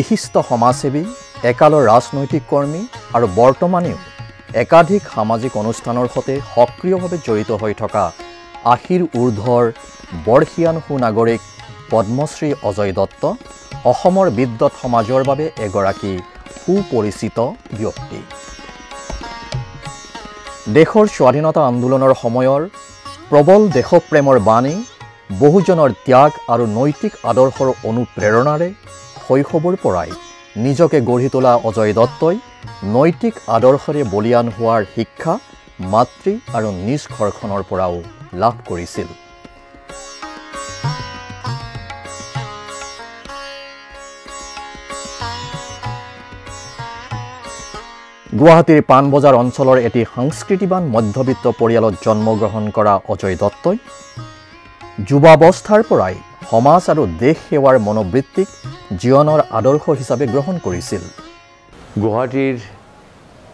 বিশিষ্ট সমাজসেৱী, একালৰ ৰাজনৈতিক কৰ্মী আৰু বৰ্তমানেও একাধিক সামাজিক অনুষ্ঠানৰ সৈতে সক্ৰিয়ভাৱে জড়িত হৈ থকা ৮০ৰ ঊৰ্ধৰ বৰ্ষীয়ান সুনাগৰিক পদ্মশ্ৰী অজয় দত্ত অসমৰ বিদ্যুৎ সমাজৰ বাবে এগৰাকী সুপৰিচিত ব্যক্তি। দেশৰ স্বাধীনতা আন্দোলনৰ সময়ৰ প্ৰবল দেশপ্ৰেমৰ বাণী, বহুজনৰ ত্যাগ আৰু নৈতিক আদৰ্শৰ অনুপ্ৰেৰণাৰে শৈশৱৰ পৰাই নিজকে গঢ়ি তোলা অজয় দত্তই নৈতিক আদৰ্শৰে বলিয়ান হোৱাৰ শিক্ষা মাতৃ আৰু নিজ ঘৰখনৰ পৰাও লাভ কৰিছিল। গুৱাহাটীৰ পাণবজাৰ অঞ্চলৰ এটি সংস্কৃতিবান মধ্যবিত্ত পৰিয়ালত জন্মগ্ৰহণ কৰা অজয় দত্তই যুৱাৱস্থাৰ পৰাই সমাজ আৰু দেশ সেৱাৰ মনোবৃত্তিক জীৱনৰ আদৰ্শ হিচাপে গ্ৰহণ কৰিছিল। গুৱাহাটীৰ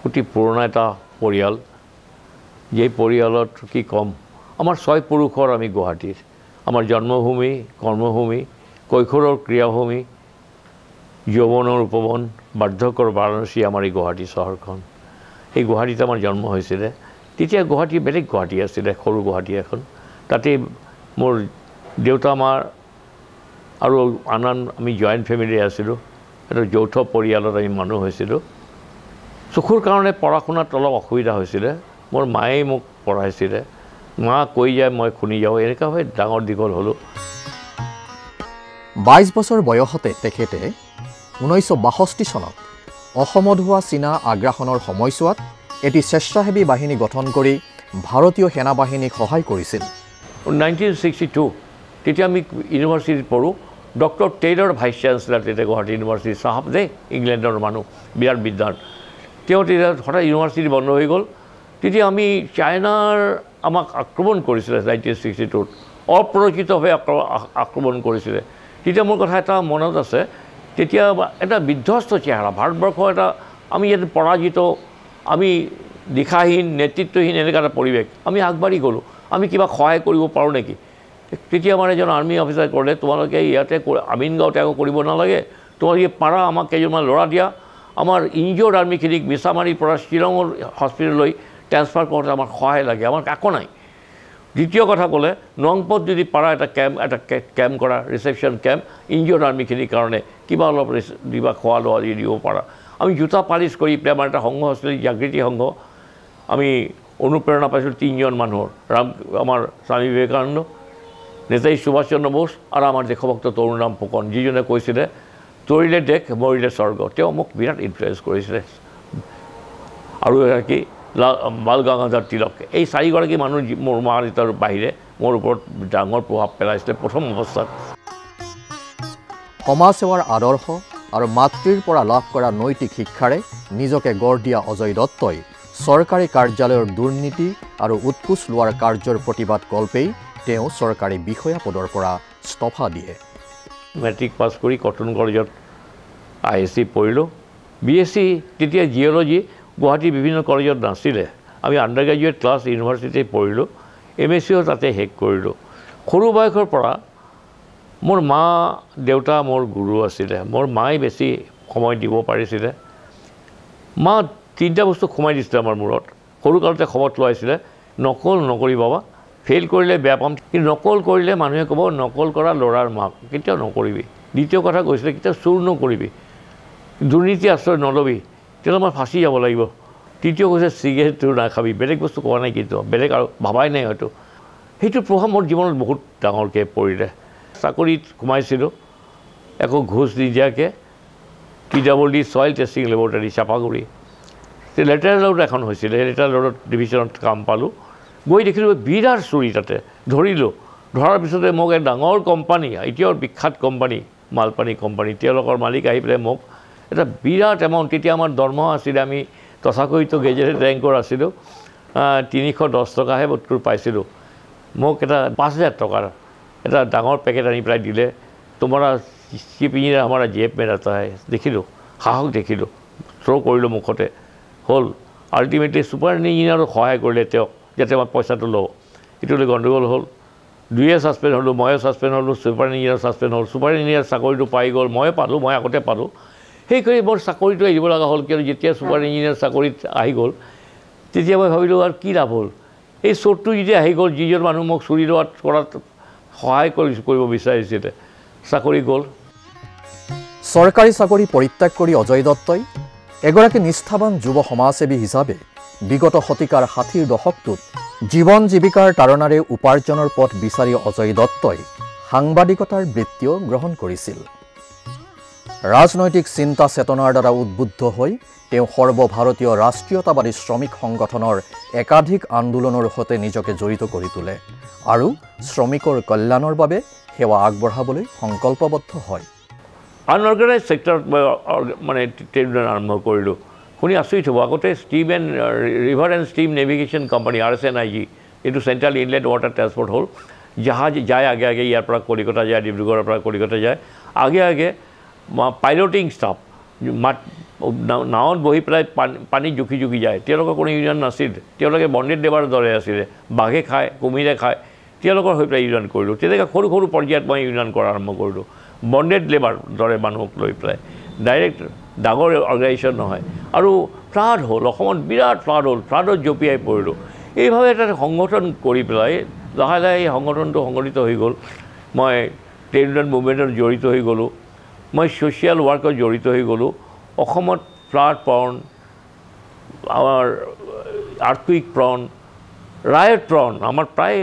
অতি পুৰণা এটা পৰিয়াল, এই পৰিয়ালত কি কম, আমাৰ ৬ পুৰুষৰ আমি গুৱাহাটীৰ, আমাৰ জন্মভূমি, কৰ্মভূমি, কৈশোৰৰ ক্ৰীড়াভূমি, যৌৱনৰ উপবন, বাৰ্ধক্যৰ বাৰাণসী আমাৰ এই গুৱাহাটী চহৰখন। এই গুৱাহাটীত আমাৰ জন্ম হৈছিলে। তেতিয়া গুৱাহাটী বেলেগ গুৱাহাটী আছিলে, সৰু গুৱাহাটী এখন। তাতে মোৰ দেউতা, মাৰ আৰু আন আমি জইণ্ট ফেমিলি আছিলোঁ। এটা যৌথ পৰিয়ালত আমি মানুহ হৈছিলোঁ। চকুৰ কাৰণে পঢ়া শুনাত অলপ অসুবিধা হৈছিলে। মোৰ মায়ে মোক পঢ়াইছিলে, মা কৈ যায় মই শুনি যাওঁ, এনেকুৱাভাৱে ডাঙৰ দীঘল হ'লোঁ। ২২ বছৰ বয়সতে তেখেতে ১৯৬২ চনত অসমত হোৱা চীনা আগ্ৰাসনৰ সময়ছোৱাত এটি স্বেচ্ছাসেৱী বাহিনী গঠন কৰি ভাৰতীয় সেনা বাহিনীক সহায় কৰিছিল। 1962 তেতিয়া আমি ইউনিভাৰ্চিটিত পঢ়োঁ। ডক্টৰ টেইলৰ ভাইচ চেঞ্চেলাৰ তেতিয়া গুৱাহাটী ইউনিভাৰ্চিটি, চাহাব দেই, ইংলেণ্ডৰ মানুহ, বিৰাট বিদ্বান। তেওঁ তেতিয়া হঠাৎ ইউনিভাৰ্চিটি বন্ধ হৈ গ'ল। তেতিয়া আমি চাইনাৰ আমাক আক্ৰমণ কৰিছিলে 1962ত, অপ্ৰৰোচিতভাৱে আক্ৰমণ কৰিছিলে। তেতিয়া মোৰ কথা এটা মনত আছে, তেতিয়া এটা বিধ্বস্ত চেহেৰা, ভাৰতবৰ্ষৰ এটা আমি ইয়াত পৰাজিত, আমি দিশাহীন, নেতৃত্বহীন এনেকুৱা এটা পৰিৱেশ। আমি আগবাঢ়ি গ'লোঁ, আমি কিবা সহায় কৰিব পাৰোঁ নেকি? তেতিয়া মানে এজন আৰ্মি অফিচাৰ ক'লে, তোমালোকে ইয়াতে আমিনগাঁৱতে একো কৰিব নালাগে, তোমালোকে পাৰা আমাক কেইজনমান ল'ৰা দিয়া, আমাৰ ইনজিঅ'ৰ্ড আৰ্মিখিনিক মিছামাৰীৰ পৰা শ্বিলঙৰ হস্পিটেললৈ ট্ৰেন্সফাৰ কৰোঁতে আমাৰ সহায় লাগে, আমাৰ একো নাই। দ্বিতীয় কথা ক'লে, নংপত যদি পাৰা এটা কেম্প কৰা, ৰিচেপশ্যন কেম্প, ইনজিঅ'ৰ্ড আৰ্মিখিনিৰ কাৰণে কিবা অলপ দিবা, খোৱা লোৱা দি দিব পাৰা। আমি জোতা পালিচ কৰি পেলাই আমাৰ এটা সংঘ আছিলে, জাগৃতি সংঘ। আমি অনুপ্ৰেৰণা পাইছিলোঁ 3জন মানুহৰ, আমাৰ স্বামী বিবেকানন্দ, নেতাজী সুভাষ চন্দ্ৰ বোস আৰু আমাৰ দেশভক্ত তৰুণৰাম ফুকন, যিজনে কৈছিলে তৰিলে দেশ মৰিলে স্বৰ্গ। তেওঁ মোক বিৰাট ইনফ্লুৱেঞ্চ কৰিছিলে। আৰু এগৰাকী বাল গংগাধৰ তিলক। এই 4গৰাকী মানুহ মোৰ মা দেউতাৰ বাহিৰে মোৰ ওপৰত ডাঙৰ প্ৰভাৱ পেলাইছিলে প্ৰথম অৱস্থাত। সমাজ সেৱাৰ আদৰ্শ আৰু মাতৃৰ পৰা লাভ কৰা নৈতিক শিক্ষাৰে নিজকে গঢ় দিয়া অজয় দত্তই চৰকাৰী কাৰ্যালয়ৰ দুৰ্নীতি আৰু উৎকোচ লোৱাৰ কাৰ্যৰ প্ৰতিবাদ কল্পেই তেওঁ চৰকাৰী বিষয়া পদৰ পৰা স্তফা দিয়ে। মেট্ৰিক পাছ কৰি কটন কলেজত ISc পঢ়িলোঁ। BSc তেতিয়া জিঅ'লজি গুৱাহাটীৰ বিভিন্ন কলেজত নাছিলে। আমি আণ্ডাৰ গ্ৰেজুৱেট ক্লাছ ইউনিভাৰ্চিটিত পঢ়িলোঁ, MScও তাতে শেষ কৰিলোঁ। সৰু বয়সৰ পৰা মোৰ মা দেউতা মোৰ গুৰু আছিলে। মোৰ মায়ে বেছি সময় দিব পাৰিছিলে। মা 3টা বস্তু সোমাই দিছিলে আমাৰ মূৰত। সৰুকালতে খবৰত লোৱাইছিলে, নকল নকৰি বাবা, ফেইল কৰিলে বেয়া পাম, কিন্তু নকল কৰিলে মানুহে ক'ব নকল কৰা ল'ৰাৰ মাক, কেতিয়াও নকৰিবি। দ্বিতীয় কথা কৈছিলে, কেতিয়াও চুৰ নকৰিবি, দুৰ্নীতি আশ্ৰয় নল'বি, তেতিয়া মই ফাঁচি যাব লাগিব। তৃতীয় কৈছে চিগাৰেটটো নাখাবি। বেলেগ বস্তু কোৱা নাই, কিন্তু বেলেগ আৰু ভাবাই নাই হয়তো। সেইটো প্ৰভাৱ মোৰ জীৱনত বহুত ডাঙৰকৈ পৰিলে। চাকৰিত সোমাইছিলোঁ একো ঘোচ নিদিয়াকৈ, PWD চইল টেষ্টিং লেবৰেটৰী চাপাগুৰি। লেটাৰ লৰ্ড এখন হৈছিলে, লেটাৰ লৰ্ডত ডিভিশ্যনত কাম পালোঁ। গৈ দেখিলোঁ বিৰাট চুৰি, তাতে ধৰিলোঁ। ধৰাৰ পিছতে মোক এক ডাঙৰ কোম্পানী, এতিয়াও বিখ্যাত কোম্পানী, মালপানী কোম্পানী, তেওঁলোকৰ মালিক আহি পেলাই মোক এটা বিৰাট এমাউণ্ট, তেতিয়া আমাৰ দৰমহা আছিলে, আমি তথাকথিত গেজেটেড ৰেংকৰ আছিলোঁ, 310 টকাহে বস্তুটো পাইছিলোঁ। মোক এটা 5000 টকাৰ এটা ডাঙৰ পেকেট আনি পেলাই দিলে। তোমাৰা চিপিঙিৰে আমাৰ জেব মে এটা দেখিলোঁ, সাহস দেখিলোঁ, থ্ৰ' কৰিলোঁ মুখতে, হ'ল। আল্টিমেটলি ছুপাৰ ইঞ্জিনিয়াৰক সহায় কৰিলে তেওঁক, যাতে মই পইচাটো লওঁ। এইটোলৈ গণ্ডগোল হ'ল, 2 ছাছপেণ্ড হ'লোঁ, ময়ো ছাছপেণ্ড হ'লোঁ, ছুপাৰ ইঞ্জিনিয়াৰ ছাছপেণ্ড হ'ল। ছুপাৰ ইঞ্জিনিয়াৰ চাকৰিটো পাই গ'ল, ময়ে পালোঁ, মই আগতে পালোঁ। সেইকাৰণে মোৰ চাকৰিটো এৰিব লগা হ'ল কিয়নো যেতিয়া ছুপাৰ ইঞ্জিনিয়াৰ চাকৰিত আহি গ'ল তেতিয়া মই ভাবিলোঁ আৰু কি লাভ হ'ল এই চোৰটো যেতিয়া আহি গ'ল যিজন মানুহ মোক চুৰি লোৱাত কৰাত সহায় কৰিব বিচাৰিছিলে চাকৰি গ'ল চৰকাৰী চাকৰি পৰিত্যাগ কৰি অজয় দত্তই এগৰাকী নিষ্ঠাবান যুৱ সমাজসেৱী হিচাপে বিগত শতিকাৰ ৬০ৰ দশকটোত জীৱন জীৱিকাৰ তাৰণাৰে উপাৰ্জনৰ পথ বিচাৰি অজয় দত্তই সাংবাদিকতাৰ বৃত্তিও গ্ৰহণ কৰিছিল ৰাজনৈতিক চিন্তা চেতনাৰ দ্বাৰা উদ্বুদ্ধ হৈ তেওঁ সৰ্বভাৰতীয় ৰাষ্ট্ৰীয়তাবাদী শ্ৰমিক সংগঠনৰ একাধিক আন্দোলনৰ সৈতে নিজকে জড়িত কৰি তোলে আৰু শ্ৰমিকৰ কল্যাণৰ বাবে সেৱা আগবঢ়াবলৈ সংকল্পবদ্ধ হয় আনঅৰ্গেনাইজ ছেক্টৰত মই মানে ট্ৰেড ইউনিয়ন আৰম্ভ কৰিলোঁ শুনি আচৰিত হ'ব আগতে steam and river and steam navigation company RSNIG এইটো চেণ্ট্ৰেল ইনলেণ্ড ৱাটাৰ ট্ৰান্সপৰ্ট হ'ল জাহাজ যায় আগে আগে ইয়াৰ পৰা কলিকতা যায় ডিব্ৰুগড়ৰ পৰা কলিকতা যায় আগে আগে পাইলটিং ষ্টাফ নাৱত বহি পেলাই পানীত জুখি জুখি যায় তেওঁলোকৰ কোনো ইউনিয়ন নাছিল তেওঁলোকে বণ্ডেড লেবাৰৰ দৰে আছিলে বাঘে খায় কুমিৰে খায় তেওঁলোকৰ হৈ পেলাই ইউনিয়ন কৰিলোঁ তেনেকৈ সৰু সৰু পৰ্যায়ত মই ইউনিয়ন কৰা আৰম্ভ কৰিলোঁ বণ্ডেড লেবাৰ দৰে মানুহক লৈ পেলাই ডাইৰেক্ট ডাঙৰ অৰ্গেনাইজেশ্যন নহয় আৰু ফ্লাড হ'ল অসমত বিৰাট ফ্লাড হ'ল ফ্লাডত জঁপিয়াই পৰিলোঁ এইভাৱে এটা সংগঠন কৰি পেলাই লাহে লাহে এই সংগঠনটো সংগঠিত হৈ গ'ল মই ট্ৰেড ইউনিয়ন মুভমেণ্টত জড়িত হৈ গ'লোঁ মই ছ'চিয়েল ৱাৰ্কত জড়িত হৈ গ'লোঁ অসমত ফ্লাড প্ৰণ আমাৰ আৰ্থকুইক প্ৰণ ৰায়ট প্ৰণ আমাৰ প্ৰায়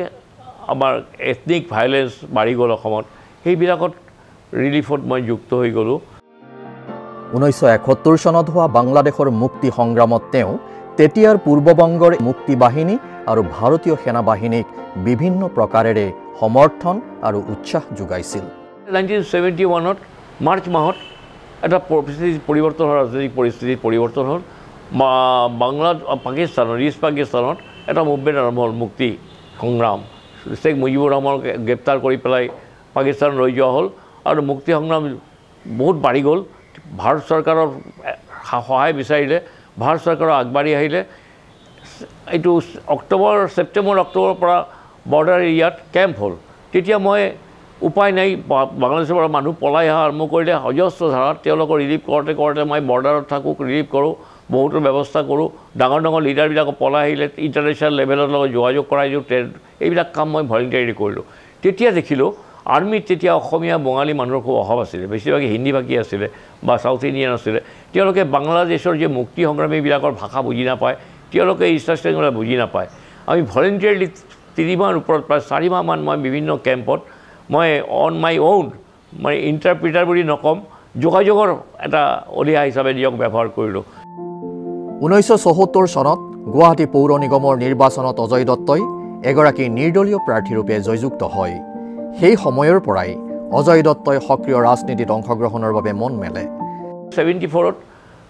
আমাৰ এথনিক ভাইলেঞ্চ বাঢ়ি গ'ল অসমত সেইবিলাকত ৰিলিফত মই যুক্ত হৈ গ'লোঁ 1971 চনত হোৱা বাংলাদেশৰ মুক্তি সংগ্ৰামত তেওঁ তেতিয়াৰ পূৰ্ববংগৰ মুক্তি বাহিনী আৰু ভাৰতীয় সেনা বাহিনীক বিভিন্ন প্ৰকাৰেৰে সমৰ্থন আৰু উৎসাহ যোগাইছিল 1971ত মাৰ্চ মাহত এটা পৰিৱৰ্তন হ'ল ৰাজনৈতিক পৰিস্থিতিৰ পৰিৱৰ্তন হ'ল পাকিস্তানত ইষ্ট পাকিস্তানত এটা মুভমেণ্ট আৰম্ভ হ'ল মুক্তি সংগ্ৰাম শ্বেখ মুজিবুৰ ৰহমানক গ্ৰেপ্তাৰ কৰি পেলাই পাকিস্তান লৈ যোৱা হ'ল আৰু মুক্তি সংগ্ৰাম বহুত বাঢ়ি গ'ল ভাৰত চৰকাৰৰ সহায় বিচাৰিলে ভাৰত চৰকাৰৰ আগবাঢ়ি আহিলে এইটো ছেপ্টেম্বৰ অক্টোবৰৰ পৰা বৰ্ডাৰ এৰিয়াত কেম্প হ'ল তেতিয়া মই উপায় নাই বাংলাদেশৰ পৰা মানুহ পলাই অহা আৰম্ভ কৰিলে অজস্ৰ ধাৰাত তেওঁলোকৰ ৰিলিফ কৰোঁতে মই বৰ্ডাৰত থাকোঁ ৰিলিফ কৰোঁ বহুতো ব্যৱস্থা কৰোঁ ডাঙৰ ডাঙৰ লিডাৰবিলাকক পলাই আহিলে ইণ্টাৰনেশ্যনেল লেভেলৰ লগত যোগাযোগ কৰাই দিওঁ এইবিলাক কাম মই ভলেণ্টিয়াৰলি কৰিলোঁ তেতিয়া দেখিলোঁ আৰ্মিত তেতিয়া অসমীয়া বঙালী মানুহৰ খুব অভাৱ আছিলে বেছিভাগে হিন্দীভাষী আছিলে বা চাউথ ইণ্ডিয়ান আছিলে তেওঁলোকে বাংলাদেশৰ যে মুক্তি সংগ্ৰামীবিলাকৰ ভাষা বুজি নাপায় তেওঁলোকে ইনষ্ট্ৰাকশ্যন বুজি নাপায় আমি ভলেণ্টিয়াৰলি 3 মাহৰ ওপৰত প্ৰায় 4 মাহমান মই বিভিন্ন কেম্পত মই অন মাই অউন মই ইণ্টাৰপ্ৰিটাৰ বুলি নকম যোগাযোগৰ এটা অলিয়া হিচাপে নিজক ব্যৱহাৰ কৰিলোঁ 1974 চনত গুৱাহাটী পৌৰ নিগমৰ নিৰ্বাচনত অজয় দত্তই এগৰাকী নিৰ্দলীয় প্ৰাৰ্থীৰূপে জয়যুক্ত হয় সেই সময়ৰ পৰাই অজয় দত্তই সক্ৰিয় ৰাজনীতিত অংশগ্ৰহণৰ বাবে মন মেলে 74ত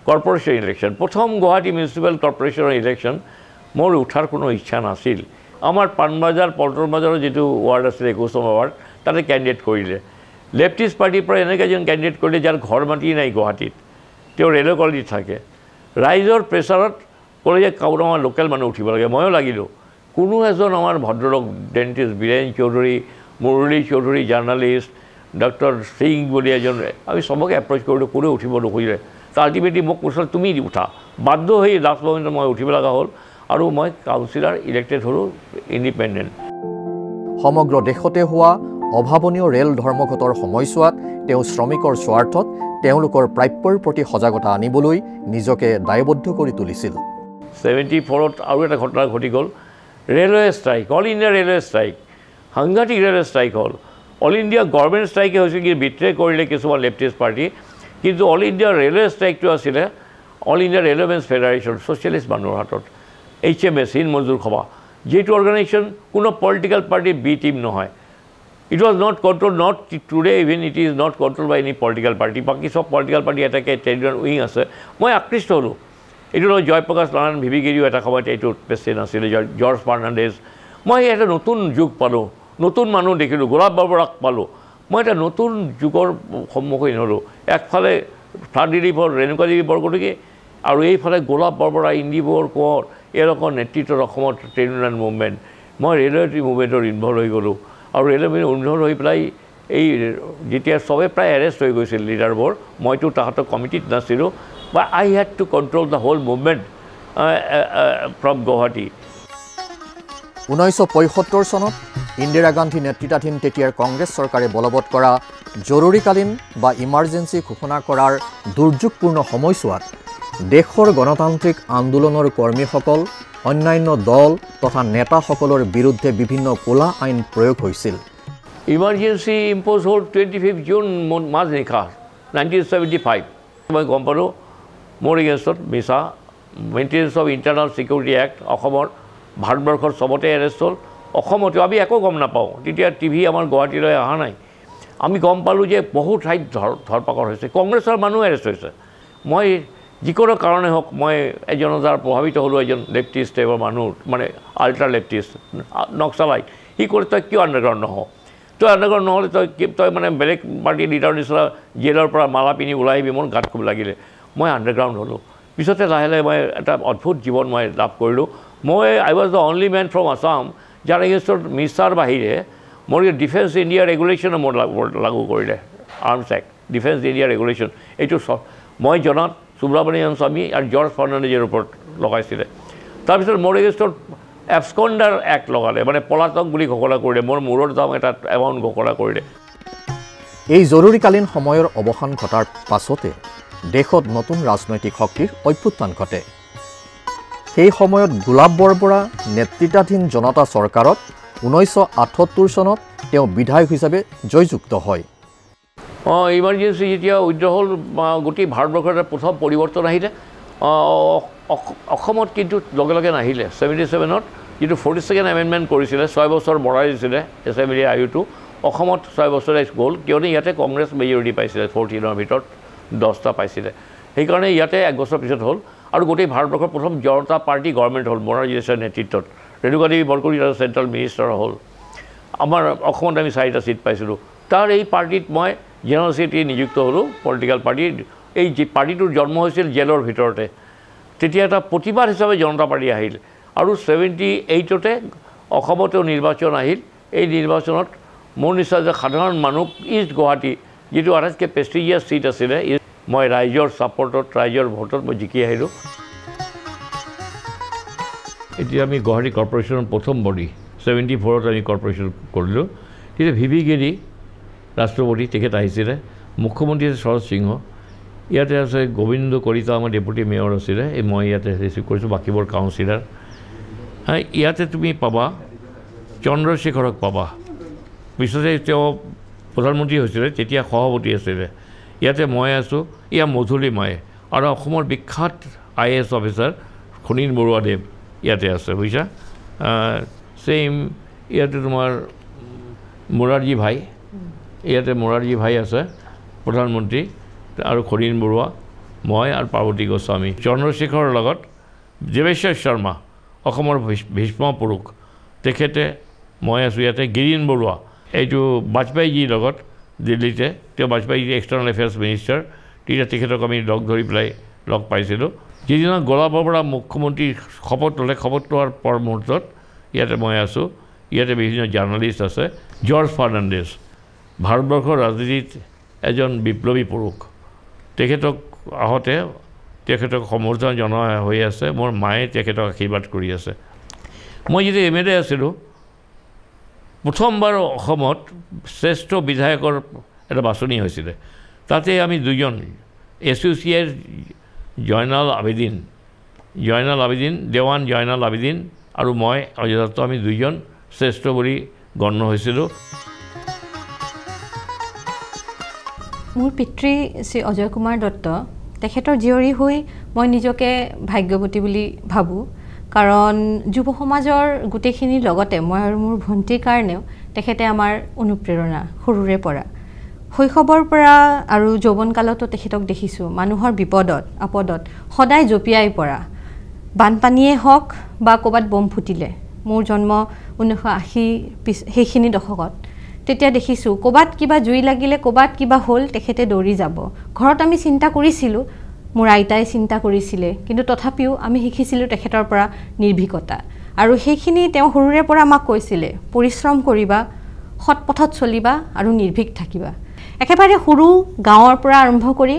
কৰ্পোৰেশ্যন ইলেকশ্যন প্ৰথম গুৱাহাটী মিউনিচিপেল কৰ্পোৰেশ্যনৰ ইলেকশ্যন মোৰ উঠাৰ কোনো ইচ্ছা নাছিল আমাৰ পাণবজাৰ পল্টন বজাৰৰ যিটো ৱাৰ্ড আছিলে 21 নম্বৰ ৱাৰ্ড তাতে কেণ্ডিডেট কৰিলে লেফটিষ্ট পাৰ্টিৰ পৰা এনেকৈ এজন কেণ্ডিডেট কৰিলে যাৰ ঘৰ মাটি নাই গুৱাহাটীত তেওঁ ৰেলৱে কলনীত থাকে ৰাইজৰ প্ৰেছাৰত ক'লে যে কাৰোবাৰ আমাৰ লোকেল মানুহ উঠিব লাগে ময়ো লাগিলোঁ কোনো এজন আমাৰ ভদ্ৰলোক ডেণ্টিষ্ট বীৰেন চৌধুৰী মুৰলী চৌধুৰী জাৰ্ণালিষ্ট ডক্টৰ সিং বুলি এজন আমি চবকে এপ্ৰ'চ কৰিলোঁ কোনেও উঠিব নুখুজিলে আল্টিমেটলি মোক কৈছিল তুমি উঠা বাধ্য হৈ লাষ্ট মমেণ্টত মই উঠিব লগা হ'ল আৰু মই কাউন্সিলাৰ ইলেক্টেড হ'লোঁ ইণ্ডিপেণ্ডেণ্ট সমগ্ৰ দেশতে হোৱা অভাৱনীয় ৰেল ধৰ্মঘটৰ সময়ছোৱাত তেওঁ শ্ৰমিকৰ স্বাৰ্থত তেওঁলোকৰ প্ৰাপ্যৰ প্ৰতি সজাগতা আনিবলৈ নিজকে দায়বদ্ধ কৰি তুলিছিল 74ত আৰু এটা ঘটনা ঘটি গ'ল railway strike all India railway strike সাংঘাতিক ৰেলৱে ষ্ট্ৰাইক হ'ল অল ইণ্ডিয়া গভৰ্ণমেণ্ট ষ্ট্ৰাইকে হৈছে কি বিট্ৰে কৰিলে কিছুমান লেফটিষ্ট পাৰ্টি কিন্তু অল ইণ্ডিয়া ৰেলৱে ষ্ট্ৰাইকটো আছিলে অল ইণ্ডিয়া ৰেলৱেমেন্স ফেডাৰেশ্যন ছ'চিয়েলিষ্ট মানুহৰ হাতত HMS হিন্দ মজদুৰ সভা যিটো অৰ্গেনাইজেশ্যন কোনো পলিটিকেল পাৰ্টিৰ বি টিম নহয় it was not control not today even it is not control by any political party বাকী চব পলিটিকেল পাৰ্টি এটাকে ট্ৰেড ইউনিয়ন উইং আছে মই আকৃষ্ট হ'লোঁ এইটো লগত জয়প্ৰকাশ নাৰায়ণ ভিভিগিৰিও এটা সময়ত এইটো প্ৰেচিডেণ্ট আছিলে জৰ্জ ফাৰ্ণাণ্ডেজ মই এটা নতুন যুগ পালোঁ নতুন মানুহ দেখিলোঁ গোলাপ বৰবৰাক পালোঁ মই এটা নতুন যুগৰ সন্মুখীন হ'লোঁ একফালে ফ্লাড ৰিলিফৰ ৰেণুকা দেৱী বৰকটকী আৰু এইফালে গোলাপ বৰবৰা ইন্দিবৰ কোঁৱৰ এওঁলোকৰ নেতৃত্বত অসমত ট্ৰেড ইউনিয়ন মুভমেণ্ট মই ৰেলৱে মুভমেণ্টৰ ইনভল্ভ হৈ গ'লোঁ আৰু ৰেলৱে ইনভল্ভ হৈ পেলাই এই যেতিয়া চবে প্ৰায় এৰেষ্ট হৈ গৈছিল লিডাৰবোৰ মইতো তাহাঁতৰ কমিটিত নাছিলোঁ but I had to control the whole movement from Guwahati 1975 চনত ইন্দিৰা গান্ধী নেতৃত্বাধীন তেতিয়াৰ কংগ্ৰেছ চৰকাৰে বলবৎ কৰা জৰুৰীকালীন বা ইমাৰ্জেঞ্চি ঘোষণা কৰাৰ দুৰ্যোগপূৰ্ণ সময়ছোৱাত দেশৰ গণতান্ত্ৰিক আন্দোলনৰ কৰ্মীসকল অন্যান্য দল তথা নেতাসকলৰ বিৰুদ্ধে বিভিন্ন ক'লা আইন প্ৰয়োগ হৈছিল ইমাৰ্জেঞ্চি ইম্প'জ হ'ল 25 জুন মাজনিশা 1975 মই গম পালোঁ মোৰ এগেইনষ্টত মিছা maintenance of internal security act অসমৰ ভাৰতবৰ্ষৰ চবতে এৰেষ্ট হ'ল অসমতো আমি একো গম নাপাওঁ তেতিয়া টিভি আমাৰ গুৱাহাটীলৈ অহা নাই আমি গম পালোঁ যে বহু ঠাইত ধৰপাকড় হৈছে কংগ্ৰেছৰ মানুহ এৰেষ্ট হৈছে মই যিকোনো কাৰণে হওক মই এজনৰ দ্বাৰা প্ৰভাৱিত হ'লোঁ এজন লেফটিষ্ট টাইপৰ মানুহ মানে আল্ট্ৰা লেফটিষ্ট নক্সালাইট সি কৰি তই কিয় আণ্ডাৰগ্ৰাউণ্ড নহওঁ তই আণ্ডাৰগ্ৰাউণ্ড নহ'লে তই মানে বেলেগ পাৰ্টি লিডাৰ নিচিনা জেলৰ পৰা মালা পিন্ধি ওলাই আহিবি মোৰ গাত খুব লাগিলে মই আণ্ডাৰগ্ৰাউণ্ড হ'লোঁ পিছতে লাহে লাহে মই এটা অদ্ভুত জীৱন মই লাভ কৰিলোঁ মই I was the only man from Assam যাৰ এগেইনষ্টত মিছাৰ বাহিৰে মোৰ ডিফেন্স ইণ্ডিয়া ৰেগুলেশ্যনে মোৰ লাগু কৰিলে arms act defence India regulation এইটো মই জনাত সুব্ৰমণিয়াম স্বামী আৰু জৰ্জ ফাৰ্ণাণ্ডেজৰ ওপৰত লগাইছিলে তাৰপিছত মোৰ এগেইনষ্টত এবস্কণ্ডাৰ এক্ট লগালে মানে পলাতক বুলি ঘোষণা কৰিলে মোৰ মূৰৰ দাম এটা এমাউণ্ট ঘোষণা কৰিলে এই জৰুৰীকালীন সময়ৰ অৱসান ঘটাৰ পাছতে দেশত নতুন ৰাজনৈতিক শক্তিৰ অভ্যুত্থান ঘটে সেই সময়ত গোলাপ বৰবৰা নেতৃত্বাধীন জনতা চৰকাৰত 1978 চনত তেওঁ বিধায়ক হিচাপে জয়যুক্ত হয় ইমাৰ্জেঞ্চি যেতিয়া উইড্ৰ হ'ল গোটেই ভাৰতবৰ্ষৰ এটা প্ৰথম পৰিৱৰ্তন আহিলে অসমত কিন্তু লগে লগে নাহিলে 77ত যিটো 42nd এমেণ্ডমেণ্ট কৰিছিলে 6 বছৰ বঢ়াই দিছিলে এছেম্বলি আয়ুটো অসমত 6 বছৰে গ'ল কিয়নো ইয়াতে কংগ্ৰেছ মেজৰিটি পাইছিলে 14ৰ ভিতৰত 10টা পাইছিলে সেইকাৰণে ইয়াতে 1 বছৰ পিছত হ'ল আৰু গোটেই ভাৰতবৰ্ষৰ প্ৰথম জনতা পাৰ্টি গভৰ্ণমেণ্ট হ'ল মোৰাৰজী দেশাইৰ নেতৃত্বত ৰেণুকা দেৱী বৰকটকী আৰু চেণ্ট্ৰেল মিনিষ্টাৰ হ'ল আমাৰ অসমত আমি 4টা ছিট পাইছিলোঁ তাৰ এই পাৰ্টিত মই জেনেৰেল ছেক্ৰেটাৰী নিযুক্ত হ'লোঁ পলিটিকেল পাৰ্টি এই যে পাৰ্টিটোৰ জন্ম হৈছিল জেলৰ ভিতৰতে তেতিয়া এটা প্ৰতিবাদ হিচাপে জনতা পাৰ্টি আহিল আৰু 78তে অসমতেও নিৰ্বাচন আহিল এই নিৰ্বাচনত মোৰ নিচিনা যে সাধাৰণ মানুহ ইষ্ট গুৱাহাটী যিটো আটাইতকৈ প্ৰেষ্টিজিয়াছ ছিট আছিলে মই ৰাইজৰ ছাপৰ্টত ৰাইজৰ ভোটত মই জিকি আহিলোঁ এতিয়া আমি গুৱাহাটী কৰ্পৰেশ্যনৰ প্ৰথম বডি 74ত আমি কৰ্পৰেশ্যন কৰিলোঁ তেতিয়া ভি গিৰি ৰাষ্ট্ৰপতি তেখেত আহিছিলে মুখ্যমন্ত্ৰী শৰৎ সিংহ ইয়াতে আছে গোবিন্দ কলিতা আমাৰ ডেপুটি মেয়ৰ আছিলে এই মই ইয়াতে ৰিচিভ কৰিছোঁ বাকীবোৰ কাউন্সিলাৰ ইয়াতে তুমি পাবা চন্দ্ৰশেখৰক পাবা পিছতে তেওঁ প্ৰধানমন্ত্ৰী হৈছিলে তেতিয়া সভাপতি আছিলে ইয়াতে মই আছোঁ এয়া মধুলি মায়ে আৰু অসমৰ বিখ্যাত IAS অফিচাৰ খনীন বৰুৱাদেৱ ইয়াতে আছে বুজিছা ছেইম ইয়াতে তোমাৰ মোৰাৰজী ভাই ইয়াতে মোৰাৰজী ভাই আছে প্ৰধানমন্ত্ৰী আৰু খনীন বৰুৱা মই আৰু পাৰ্বতী গোস্বামী চন্দ্ৰশেখৰৰ লগত দেৱেশ্বৰ শৰ্মা অসমৰ ভীষ্ম পুৰুষ তেখেতে মই আছোঁ ইয়াতে গিৰীন বৰুৱা এইটো বাজপেয়ীজীৰ লগত দিল্লীতে তেওঁ বাজপেয়ী এক্সটাৰ্নেল এফেয়াৰ্ছ মিনিষ্টাৰ তেতিয়া তেখেতক আমি লগ পাইছিলোঁ যিদিনা গোলাপ বৰবৰা মুখ্যমন্ত্ৰী শপত ল'লে শপত লোৱাৰ পৰ মুহূৰ্তত ইয়াতে মই আছোঁ ইয়াতে বিভিন্ন জাৰ্ণালিষ্ট আছে জৰ্জ ফাৰ্ণাণ্ডেজ ভাৰতবৰ্ষৰ ৰাজনীতিত এজন বিপ্লৱী পুৰুষ তেখেতক আহোঁতে তেখেতক সমৰ্থন জনোৱা হৈ আছে মোৰ মায়ে তেখেতক আশীৰ্বাদ কৰি আছে মই যেতিয়া MLA আছিলোঁ প্ৰথমবাৰ অসমত শ্ৰেষ্ঠ বিধায়কৰ এটা বাছনি হৈছিলে তাতে আমি দুজন এছ'চিয়েট জয়নাল আবেদিন দেৱান জয়নাল আবেদিন আৰু মই অজয় দত্ত আমি দুজন শ্ৰেষ্ঠ বুলি গণ্য হৈছিলোঁ মোৰ পিতৃ শ্ৰী অজয় কুমাৰ দত্ত তেখেতৰ জীয়ৰী হৈ মই নিজকে ভাগ্যৱতী বুলি ভাবোঁ কাৰণ যুৱ সমাজৰ গোটেইখিনিৰ লগতে মই আৰু মোৰ ভণ্টিৰ কাৰণেও তেখেতে আমাৰ অনুপ্ৰেৰণা সৰুৰে পৰা শৈশৱৰ পৰা আৰু যৌৱনকালতো তেখেতক দেখিছোঁ মানুহৰ বিপদত আপদত সদায় জঁপিয়াই পৰা বানপানীয়ে হওক বা ক'ৰবাত বম ফুটিলে মোৰ জন্ম 1980 সেইখিনি দশকত তেতিয়া দেখিছোঁ ক'ৰবাত কিবা জুই লাগিলে ক'ৰবাত কিবা হ'ল তেখেতে দৌৰি যাব ঘৰত আমি চিন্তা কৰিছিলোঁ মোৰ আইতাই চিন্তা কৰিছিলে কিন্তু তথাপিও আমি শিকিছিলোঁ তেখেতৰ পৰা নিৰ্ভীকতা আৰু সেইখিনি তেওঁ সৰুৰে পৰা আমাক কৈছিলে পৰিশ্ৰম কৰিবা সৎ পথত চলিবা আৰু নিৰ্ভীক থাকিবা একেবাৰে সৰু গাঁৱৰ পৰা আৰম্ভ কৰি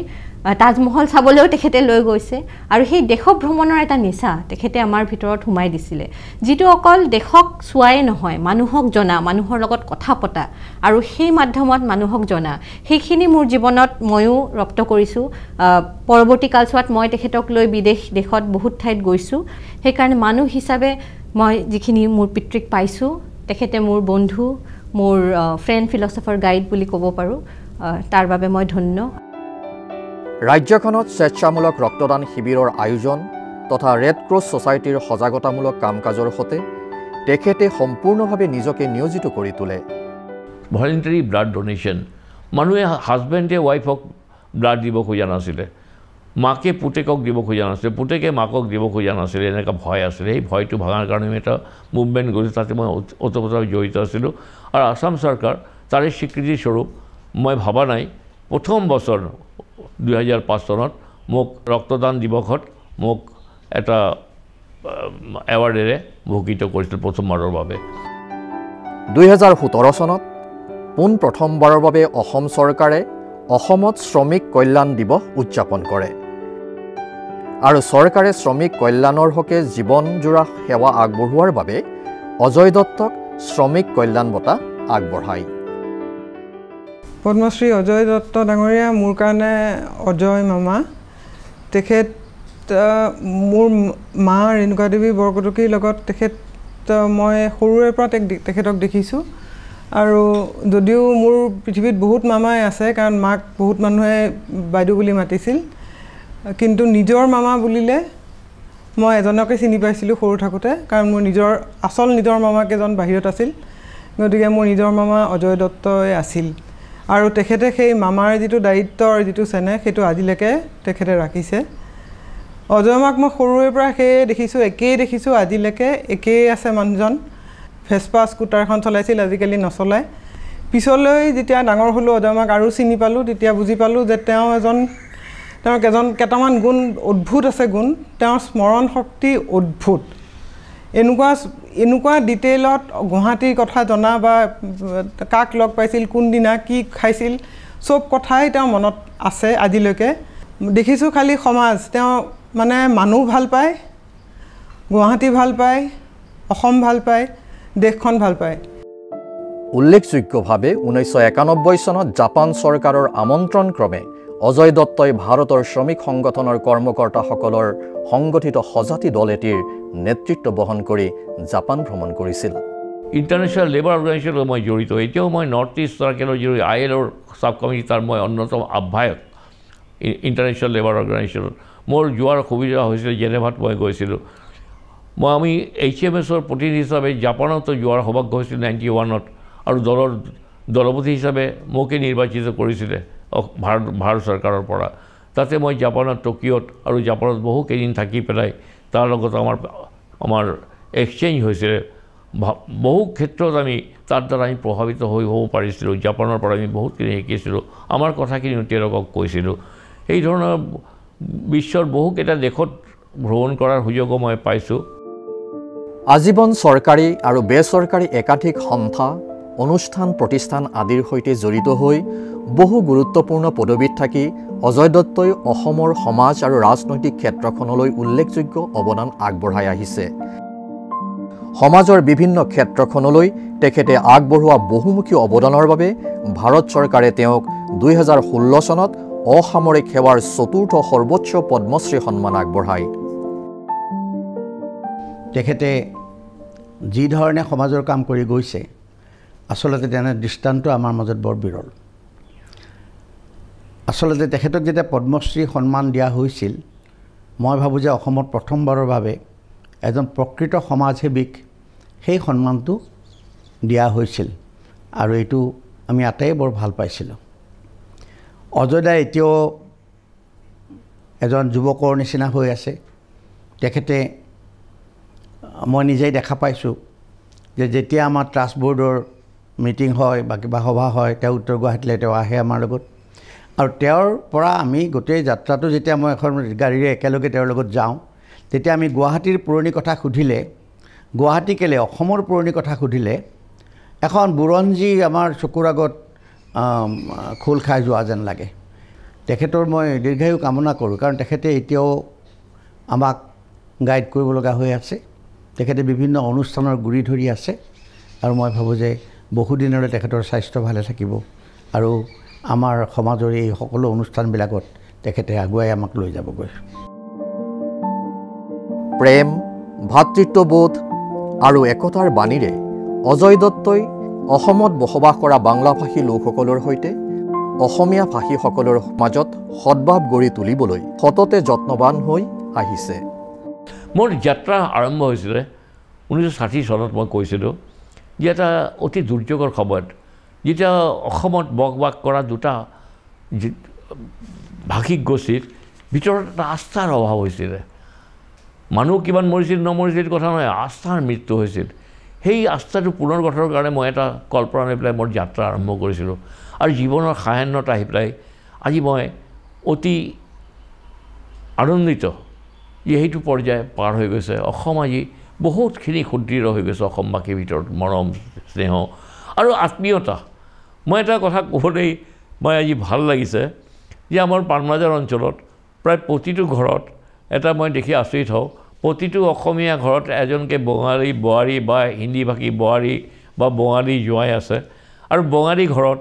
তাজমহল চাবলৈও তেখেতে লৈ গৈছে আৰু সেই দেশ ভ্ৰমণৰ এটা নিচা তেখেতে আমাৰ ভিতৰত সোমাই দিছিলে যিটো অকল দেশক চোৱাই নহয় মানুহক জনা মানুহৰ লগত কথা পতা আৰু সেই মাধ্যমত মানুহক জনা সেইখিনি মোৰ জীৱনত ময়ো ৰপ্ত কৰিছোঁ পৰৱৰ্তী কালছোৱাত মই তেখেতক লৈ দেশত বহুত ঠাইত গৈছোঁ সেইকাৰণে মানুহ হিচাপে মই যিখিনি মোৰ পিতৃক পাইছোঁ তেখেতে মোৰ বন্ধু মোৰ ফ্ৰেণ্ড ফিলচফাৰ গাইড বুলি ক'ব পাৰোঁ তাৰ বাবে মই ধন্য ৰাজ্যখনত স্বেচ্ছামূলক ৰক্তদান শিবিৰৰ আয়োজন তথা ৰেড ক্ৰছ ছ'চাইটিৰ সজাগতামূলক কাম কাজৰ সৈতে তেখেতে সম্পূৰ্ণভাৱে নিজকে নিয়োজিত কৰি তোলে ভলেণ্টাৰী ব্লাড ডোনেশ্যন মানুহে হাজবেণ্ডে ৱাইফক ব্লাড দিব খোজা নাছিলে মাকে পুতেকক দিব খোজা নাছিলে পুতেকে মাকক দিব খোজা নাছিলে এনেকুৱা ভয় আছিলে সেই ভয়টো ভঙাৰ কাৰণে আমি এটা মুভমেণ্ট কৰিছোঁ তাতে মই ওতপ্ৰোতভাৱে জড়িত আছিলোঁ আৰু আসাম চৰকাৰ তাৰে স্বীকৃতিস্বৰূপ মই ভবা নাই প্ৰথম বছৰ 2005 চনত মোক ৰক্তদান দিৱসত মোক এটা এৱাৰ্ডেৰে ভূষিত কৰিছিল প্ৰথমবাৰৰ বাবে 2017 চনত প্ৰথমবাৰৰ বাবে অসম চৰকাৰে অসমত শ্ৰমিক কল্যাণ দিৱস উদযাপন কৰে আৰু চৰকাৰে শ্ৰমিক কল্যাণৰ হকে জীৱনজোৰা সেৱা আগবঢ়োৱাৰ বাবে অজয় দত্তক শ্ৰমিক কল্যাণ বঁটা আগবঢ়ায় পদ্মশ্ৰী অজয় দত্ত ডাঙৰীয়া মোৰ কাৰণে অজয় মামা তেখেত মোৰ মা ৰেণুকা দেৱী বৰকটকীৰ লগত তেখেত মই সৰুৰে পৰা তেখেতক দেখিছোঁ আৰু যদিও মোৰ পৃথিৱীত বহুত মামাই আছে কাৰণ মাক বহুত মানুহে বাইদেউ বুলি মাতিছিল কিন্তু নিজৰ মামা বুলিলে মই এজনকে চিনি পাইছিলোঁ সৰু থাকোঁতে কাৰণ মোৰ নিজৰ মামাকেইজন বাহিৰত আছিল গতিকে মোৰ নিজৰ মামা অজয় দত্তই আছিল আৰু তেখেতে সেই মামাৰ যিটো দায়িত্বৰ যিটো চেনেহ সেইটো আজিলৈকে তেখেতে ৰাখিছে অজয় মাক মই সৰুৰে পৰা সেয়ে দেখিছোঁ একেই দেখিছোঁ আজিলৈকে একেই আছে মানুহজন ভেস্পা স্কুটাৰখন চলাইছিল আজিকালি নচলায় পিছলৈ যেতিয়া ডাঙৰ হ'লোঁ অজয় মাক আৰু চিনি পালোঁ তেতিয়া বুজি পালোঁ যে তেওঁৰ কেইটামান গুণ অদ্ভুত আছে গুণ তেওঁৰ স্মৰণ শক্তি অদ্ভুত এনেকুৱা ডিটেইলত গুৱাহাটীৰ কথা জনা বা কাক লগ পাইছিল কোনদিনা কি খাইছিল চব কথাই তেওঁ মনত আছে আজিলৈকে দেখিছোঁ খালি সমাজ তেওঁ মানে মানুহ ভাল পায় গুৱাহাটী ভাল পায় অসম ভাল পায় দেশখন ভাল পায় উল্লেখযোগ্যভাৱে 1991 চনত জাপান চৰকাৰৰ আমন্ত্ৰণ ক্ৰমে অজয় দত্তই ভাৰতৰ শ্ৰমিক সংগঠনৰ কৰ্মকৰ্তাসকলৰ সংগঠিত সজাতি দল এটিৰ নেতৃত্ব বহন কৰি জাপান ভ্ৰমণ কৰিছিল ইণ্টাৰনেশ্যনেল লেবাৰ অৰ্গেনাইজেশ্যনত মই জড়িত এতিয়াও মই নৰ্থ ইষ্ট চাৰ্কেলৰ যি ILOৰ ছাব কমিটি তাৰ মই অন্যতম আহ্বায়ক ইণ্টাৰনেশ্যনেল লেবাৰ অৰ্গেনাইজেশ্যনত মোৰ যোৱাৰ সুবিধা হৈছিল জেনেভাত মই গৈছিলোঁ আমি HMSৰ প্ৰতিনিধি হিচাপে জাপানতো যোৱাৰ সৌভাগ্য হৈছিল 91ত আৰু দলপতি হিচাপে মোকে নিৰ্বাচিত কৰিছিলে ভাৰত চৰকাৰৰ পৰা তাতে মই জাপানত টকিঅ'ত আৰু জাপানত বহুকেইদিন থাকি পেলাই তাৰ লগত আমাৰ এক্সচেঞ্জ হৈছিলে বহু ক্ষেত্ৰত আমি তাৰ দ্বাৰা আমি প্ৰভাৱিত হ'ব পাৰিছিলোঁ জাপানৰ পৰা আমি বহুতখিনি শিকিছিলোঁ আমাৰ কথাখিনি তেওঁলোকক কৈছিলোঁ এই ধৰণৰ বিশ্বৰ বহুকেইটা দেশত ভ্ৰমণ কৰাৰ সুযোগো মই পাইছোঁ আজীৱন চৰকাৰী আৰু বেচৰকাৰী একাধিক সংস্থা অনুষ্ঠান প্ৰতিষ্ঠান আদিৰ সৈতে জড়িত হৈ বহু গুৰুত্বপূৰ্ণ পদবীত থাকি অজয় দত্তই অসমৰ সমাজ আৰু ৰাজনৈতিক ক্ষেত্ৰখনলৈ উল্লেখযোগ্য অৱদান আগবঢ়াই আহিছে সমাজৰ বিভিন্ন ক্ষেত্ৰখনলৈ তেখেতে আগবঢ়োৱা বহুমুখী অৱদানৰ বাবে ভাৰত চৰকাৰে তেওঁক 2016 চনত অসামৰিক সেৱাৰ চতুৰ্থ সৰ্বোচ্চ পদ্মশ্ৰী সন্মান আগবঢ়ায় তেখেতে যি ধৰণে সমাজৰ কাম কৰি গৈছে আসলতে তেনে দৃষ্টান্ত আমাৰ মাজত বৰ বিৰল আসলতে তেখেতক যেতিয়া পদ্মশ্ৰী সন্মান দিয়া হৈছিল মই ভাবোঁ যে অসমত প্ৰথমবাৰৰ বাবে এজন প্ৰকৃত সমাজসেৱীক সেই সন্মানটো দিয়া হৈছিল আৰু এইটো আমি আটাই বৰ ভাল পাইছিলোঁ অজয় দা এতিয়াও এজন যুৱকৰ নিচিনা হৈ আছে তেখেতে মই নিজেই দেখা পাইছোঁ যে যেতিয়া আমাৰ ট্ৰাষ্ট বৰ্ডৰ মিটিং হয় বা কিবা সভা হয় তেওঁ উত্তৰ গুৱাহাটীলৈ তেওঁ আহে আমাৰ লগত আৰু তেওঁৰ পৰা আমি গোটেই যাত্ৰাটো যেতিয়া মই এখন গাড়ীৰে একেলগে তেওঁৰ লগত যাওঁ তেতিয়া আমি গুৱাহাটীৰ পুৰণি কথা সুধিলে গুৱাহাটী কেলে অসমৰ পুৰণি কথা সুধিলে এখন বুৰঞ্জী আমাৰ চকুৰ আগত খোল খাই যোৱা যেন লাগে। তেখেতৰ মই দীৰ্ঘায়ু কামনা কৰোঁ, কাৰণ তেখেতে এতিয়াও আমাক গাইড কৰিব লগা হৈ আছে। তেখেতে বিভিন্ন অনুষ্ঠানৰ গুৰি ধৰি আছে আৰু মই ভাবোঁ যে বহুদিনলৈ তেখেতৰ স্বাস্থ্য ভালে থাকিব আৰু আমাৰ সমাজৰ এই সকলো অনুষ্ঠানবিলাকত তেখেতে আগুৱাই আমাক লৈ যাবগৈ। প্ৰেম, ভাতৃত্ববোধ আৰু একতাৰ বাণীৰে অজয় দত্তই অসমত বসবাস কৰা বাংলাভাষী লোকসকলৰ সৈতে অসমীয়া ভাষীসকলৰ মাজত সদ্ভাৱ গঢ়ি তুলিবলৈ সততে যত্নবান হৈ আহিছে। মোৰ যাত্ৰা আৰম্ভ হৈছিলে 1960 চনত। মই কৈছিলোঁ যে এটা অতি দুৰ্যোগৰ সময়ত যেতিয়া অসমত বসবাস কৰা দুটা ভাষিক গোষ্ঠীৰ ভিতৰত এটা আস্থাৰ অভাৱ হৈছিলে। মানুহ কিমান মৰিছিল নমৰিছিল কথা নহয়, আস্থাৰ মৃত্যু হৈছিল। সেই আস্থাটো পুনৰ গঠনৰ কাৰণে মই এটা কল্পনা লৈ পেলাই মোৰ যাত্ৰা আৰম্ভ কৰিছিলোঁ আৰু জীৱনৰ সায়ান্নতা আহি পেলাই আজি মই অতি আনন্দিত যে সেইটো পৰ্যায় পাৰ হৈ গৈছে। অসম আজি বহুতখিনি সুদৃঢ় হৈ গৈছে, অসমবাসীৰ ভিতৰত মৰম স্নেহ আৰু আত্মীয়তা। মই এটা কথা ক'বলৈ মই আজি ভাল লাগিছে যে আমাৰ পানবজাৰ অঞ্চলত প্ৰায় প্ৰতিটো ঘৰত এটা মই দেখি আচৰিত হওঁ, প্ৰতিটো অসমীয়া ঘৰত এজনকৈ বঙালী বোৱাৰী বা হিন্দীভাষী বোৱাৰী বা বঙালী জোৱাই আছে আৰু বঙালী ঘৰত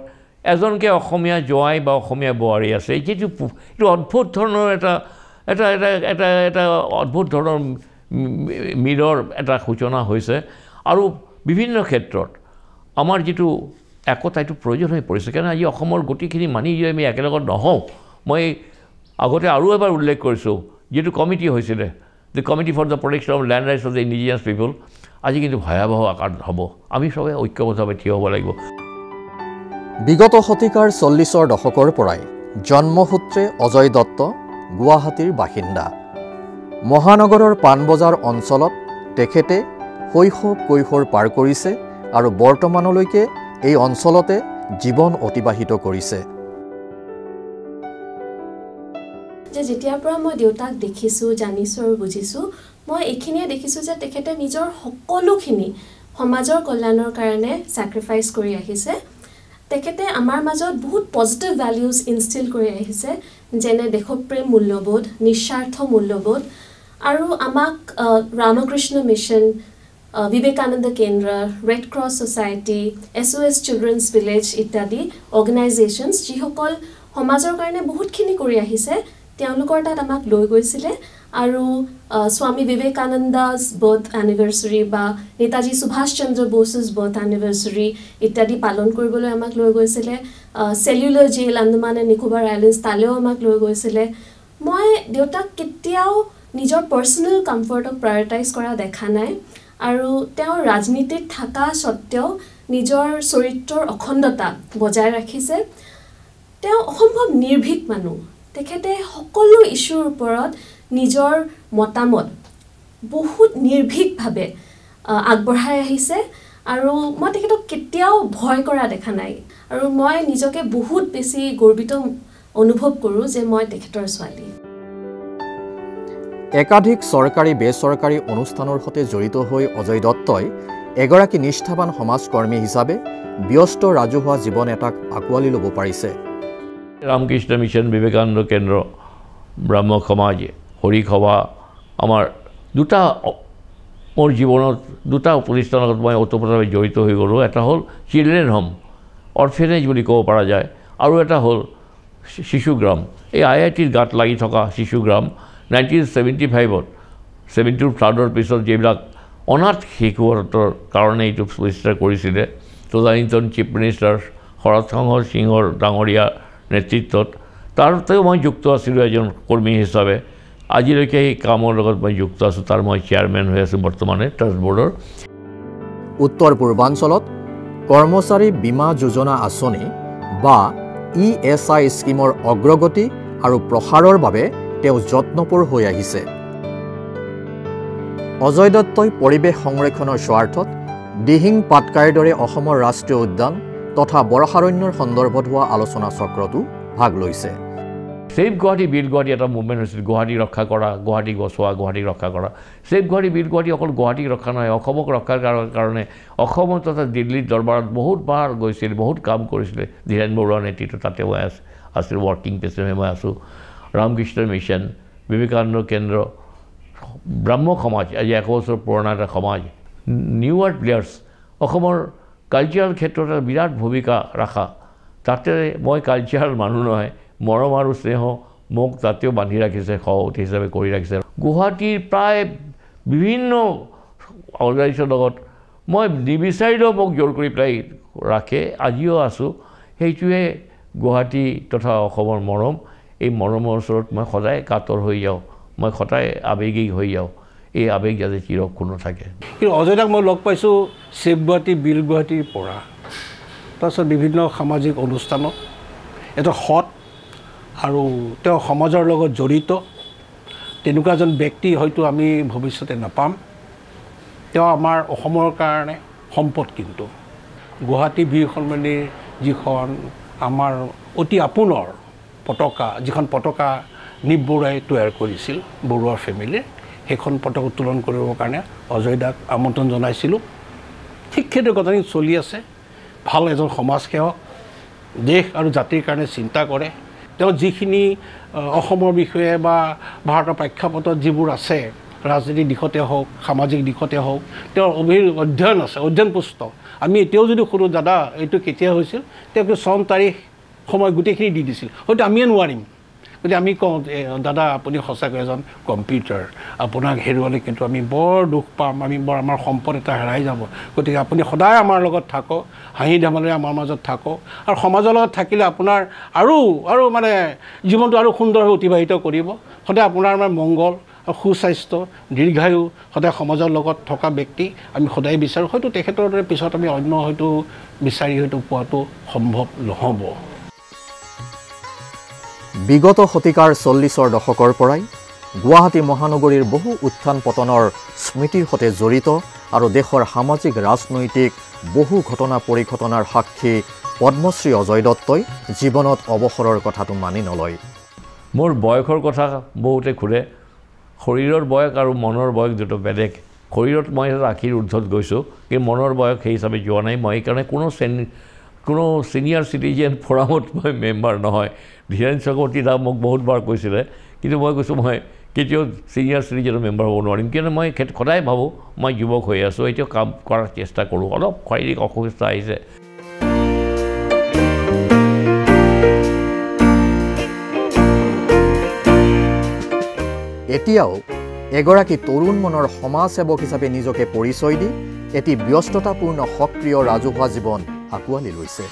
এজনকৈ অসমীয়া জোৱাই বা অসমীয়া বোৱাৰী আছে। যিটো এইটো অদ্ভুত ধৰণৰ এটা এটা এটা এটা এটা অদ্ভুত ধৰণৰ মিলৰ এটা সূচনা হৈছে আৰু বিভিন্ন ক্ষেত্ৰত আমাৰ যিটো একতা এইটো প্ৰয়োজন হৈ পৰিছে। কাৰণ আজি অসমৰ গোটেইখিনি মানি যদি আমি একেলগত নহওঁ, মই আগতে আৰু এবাৰ উল্লেখ কৰিছোঁ যিটো কমিটি হৈছিলে, the committee for the protection of land rights of the indigenous people, আজি কিন্তু ভয়াৱহ আকাৰ হ'ব। আমি সবেই ঐক্যবদ্ধভাৱে থিয় হ'ব লাগিব। বিগত শতিকাৰ 40ৰ দশকৰ পৰাই জন্মসূত্ৰে অজয় দত্ত গুৱাহাটীৰ বাসিন্দা। মহানগৰৰ পানবজাৰ অঞ্চলত তেখেতে শৈশৱ কৈশোৰ পাৰ কৰিছে আৰু বৰ্তমানলৈকে এই অঞ্চলতে জীৱন অতিবাহিত কৰিছে। যেতিয়াৰ পৰা মই দেউতাক দেখিছোঁ, জানিছোঁ আৰু বুজিছোঁ, মই এইখিনিয়ে দেখিছোঁ যে তেখেতে নিজৰ সকলোখিনি সমাজৰ কল্যাণৰ কাৰণে ছেক্ৰিফাইচ কৰি আহিছে। তেখেতে আমাৰ মাজত বহুত পজিটিভ ভেলিউজ ইনষ্টিল কৰি আহিছে, যেনে দেশপ্ৰেম মূল্যবোধ, নিস্বাৰ্থ মূল্যবোধ আৰু আমাক ৰামকৃষ্ণ মিছন, বিবেকানন্দ কেন্দ্ৰ, red cross society, SOS children's village ইত্যাদি অৰ্গেনাইজেশ্যনছ যিসকল সমাজৰ কাৰণে বহুতখিনি কৰি আহিছে, তেওঁলোকৰ তাত আমাক লৈ গৈছিলে আৰু স্বামী বিবেকানন্দাজ বাৰ্থ এনিভাৰ্চাৰী বা নেতাজী সুভাষ চন্দ্ৰ বোছৰ বাৰ্থ এনিভাৰ্চাৰী ইত্যাদি পালন কৰিবলৈ আমাক লৈ গৈছিলে। Cellular jail, Andaman and Nicobar islands, তালৈও আমাক লৈ গৈছিলে। মই দেউতাক কেতিয়াও নিজৰ পাৰ্চনেল কমফৰ্টক প্ৰায়ৰিটাইজ কৰা দেখা নাই আৰু তেওঁ ৰাজনীতিত থকা স্বত্তেও নিজৰ চৰিত্ৰৰ অখণ্ডতা বজাই ৰাখিছে। তেওঁ অসম্ভৱ নিৰ্ভীক মানুহ। তেখেতে সকলো ইছ্যুৰ ওপৰত নিজৰ মতামত বহুত নিৰ্ভীকভাৱে আগবঢ়াই আহিছে আৰু মই তেখেতক কেতিয়াও ভয় কৰা দেখা নাই আৰু মই নিজকে বহুত বেছি গৰ্বিত অনুভৱ কৰোঁ যে মই তেখেতৰ ছোৱালী। একাধিক চৰকাৰী বেচৰকাৰী অনুষ্ঠানৰ সৈতে জড়িত হৈ অজয় দত্তই এগৰাকী নিষ্ঠাবান সমাজকৰ্মী হিচাপে ব্যস্ত ৰাজহুৱা জীৱন এটাক আঁকোৱালি ল'ব পাৰিছে। ৰামকৃষ্ণ মিছন, বিবেকানন্দ কেন্দ্ৰ, ব্ৰহ্ম সমাজ, হৰি সভা, আমাৰ দুটা মোৰ জীৱনত দুটা প্ৰতিষ্ঠানৰ লগত মই ওতপ্ৰোতভাৱে জড়িত হৈ গ'লোঁ। এটা হ'ল চিলড্ৰেন হোম, অৰ্ফেনেজ বুলি ক'ব পৰা যায়, আৰু এটা হ'ল শিশুগ্ৰাম। এই IITৰ গাত লাগি থকা শিশুগ্ৰাম 1975ত 72 ফ্লাডৰ পিছত যিবিলাক অনাথ শিশুহঁতৰ কাৰণে এইটো প্ৰতিষ্ঠা কৰিছিলে তদানীন্তন চিফ মিনিষ্টাৰ শৰৎ সিংহৰ ডাঙৰীয়া নেতৃত্বত। তাৰতেও মই যুক্ত আছিলোঁ এজন কৰ্মী হিচাপে। আজিলৈকে এই কামৰ লগত মই যুক্ত আছোঁ। তাৰ মই চেয়াৰমেন হৈ আছোঁ বৰ্তমানে ট্ৰাষ্ট বৰ্ডৰ। উত্তৰ পূৰ্বাঞ্চলত কৰ্মচাৰী বীমা যোজনা আঁচনি বা ESI স্কিমৰ অগ্ৰগতি আৰু প্ৰসাৰৰ বাবে তেওঁ যত্নপৰ হৈ আহিছে। অজয় দত্তই পৰিৱেশ সংৰক্ষণৰ স্বাৰ্থত দিহিং পাটকাইৰ দৰে অসমৰ ৰাষ্ট্ৰীয় উদ্যান তথা বৰষাৰণ্যৰ সন্দৰ্ভত হোৱা আলোচনা চক্ৰতো ভাগ লৈছে। ছেভ গুৱাহাটী বিল গুৱাহাটী এটা মুভমেণ্ট হৈছিল, গুৱাহাটী ৰক্ষা কৰা, গুৱাহাটীক বচোৱা, গুৱাহাটীক ৰক্ষা কৰা। ছেভ গুৱাহাটী বিল গুৱাহাটী অকল গুৱাহাটীক ৰক্ষা নহয়, অসমক ৰক্ষাৰ কাৰণে অসমত তথা দিল্লীৰ দৰবাৰত বহুতবাৰ গৈছিল, বহুত কাম কৰিছিলে। ধীৰেন বৰুৱাৰ নেতৃত্বত তাতে মই আছিলোঁ, ৱৰ্কিং প্ৰেচিডেণ্ট মই আছোঁ। ৰামকৃষ্ণ মিছন, বিবেকানন্দ কেন্দ্ৰ, ব্ৰহ্ম সমাজ, আজি 100 বছৰ পুৰণা এটা সমাজ, নিউ আৰ্ট প্লেয়াৰ্ছ, অসমৰ কালচাৰেল ক্ষেত্ৰত এটা বিৰাট ভূমিকা ৰাখা। তাতে মই কালচাৰেল মানুহ নহয়, মৰম আৰু স্নেহ মোক তাতেও বান্ধি ৰাখিছে, সভাপতি হিচাপে কৰি ৰাখিছে। গুৱাহাটীৰ প্ৰায় বিভিন্ন অৰ্গেনাইজেশ্যনৰ লগত মই নিবিচাৰিলেও মোক জোৰ কৰি পেলাই ৰাখে, আজিও আছোঁ। সেইটোৱে গুৱাহাটী তথা অসমৰ মৰম। এই মৰমৰ ওচৰত মই সদায় কাতৰ হৈ যাওঁ, মই সদায় আৱেগিক হৈ যাওঁ। এই আৱেগ যাতে চিৰক্ষণ থাকে। কিন্তু অজয়দাক মই লগ পাইছোঁ ছেভ গুৱাহাটী বিল গুৱাহাটীৰ পৰা, তাৰপিছত বিভিন্ন সামাজিক অনুষ্ঠানত এটা সৎ আৰু তেওঁ সমাজৰ লগত জড়িত তেনেকুৱা এজন ব্যক্তি হয়তো আমি ভৱিষ্যতে নাপাম। তেওঁ আমাৰ অসমৰ কাৰণে সম্পদ। কিন্তু গুৱাহাটী বীৰ সন্মানীৰ যিখন আমাৰ অতি আপোনৰ পতাকা, যিখন পতাকা নিপ বৰুৱাই তৈয়াৰ কৰিছিল বৰুৱাৰ ফেমিলিৰ, সেইখন পতাকা উত্তোলন কৰিবৰ কাৰণে অজয়দাক আমন্ত্ৰণ জনাইছিলোঁ। ঠিক সেইটো কথাখিনি চলি আছে। ভাল এজন সমাজসেৱক, দেশ আৰু জাতিৰ কাৰণে চিন্তা কৰে। তেওঁ যিখিনি অসমৰ বিষয়ে বা ভাৰতৰ প্ৰেক্ষাপটত যিবোৰ আছে, ৰাজনীতিক দিশতে হওক, সামাজিক দিশতে হওক, তেওঁৰ অধ্যয়ন আছে, অধ্যয়ন পুস্তক। আমি এতিয়াও যদি সোধোঁ দাদা এইটো কেতিয়া হৈছিল, তেওঁক চন তাৰিখ সময় গোটেইখিনি দি দিছিল, হয়তো আমিয়ে নোৱাৰিম। গতিকে আমি কওঁ দাদা আপুনি সঁচাকৈ এজন কম্পিউটাৰ, আপোনাক হেৰুৱালে কিন্তু আমি বৰ দুখ পাম, আমাৰ সম্পদ এটা হেৰাই যাব। গতিকে আপুনি সদায় আমাৰ লগত থাকক, হাঁহি ধেমালিৰে আমাৰ মাজত থাকক, আৰু সমাজৰ লগত থাকিলে আপোনাৰ আৰু মানে জীৱনটো আৰু সুন্দৰভাৱে অতিবাহিত কৰিব। সদায় আপোনাৰ আমাৰ মংগল, সুস্বাস্থ্য, দীৰ্ঘায়ু, সদায় সমাজৰ লগত থকা ব্যক্তি আমি সদায় বিচাৰোঁ। হয়তো তেখেতৰ দৰে পিছত আমি অন্য হয়তো বিচাৰি হয়তো পোৱাটো সম্ভৱ নহ'ব। বিগত শতিকাৰ 40ৰ দশকৰ পৰাই গুৱাহাটী মহানগৰীৰ বহু উত্থান পতনৰ স্মৃতিৰ সৈতে জড়িত আৰু দেশৰ সামাজিক ৰাজনৈতিক বহু ঘটনা পৰিঘটনাৰ সাক্ষী পদ্মশ্ৰী অজয় দত্তই জীৱনত অৱসৰৰ কথাটো মানি নলয়। মোৰ বয়সৰ কথা বহুতে সোধে। শৰীৰৰ বয়স আৰু মনৰ বয়স দুটো বেলেগ। শৰীৰত মই 80ৰ ঊৰ্ধত গৈছোঁ, কিন্তু মনৰ বয়স সেই হিচাপে যোৱা নাই। মই সেইকাৰণে কোনো ছিনিয়ৰ চিটিজেন ফৰামত মই মেম্বাৰ নহয়। ধীৰেন চক্ৰৱৰ্তী দা মোক বহুতবাৰ কৈছিলে, কিন্তু মই কৈছোঁ মই কেতিয়াও ছিনিয়ৰ চিটিজেনৰ মেম্বাৰ হ'ব নোৱাৰিম, কিয়নো মই সদায় ভাবোঁ মই যুৱক হৈ আছোঁ, এতিয়াও কাম কৰাৰ চেষ্টা কৰোঁ। অলপ শাৰীৰিক অসুবিধা আহিছে। এতিয়াও এগৰাকী তৰুণ মনৰ সমাজসেৱক হিচাপে নিজকে পৰিচয় দি এটি ব্যস্ততাপূৰ্ণ সক্ৰিয় ৰাজহুৱা জীৱন আঁকোৱালি লৈছে।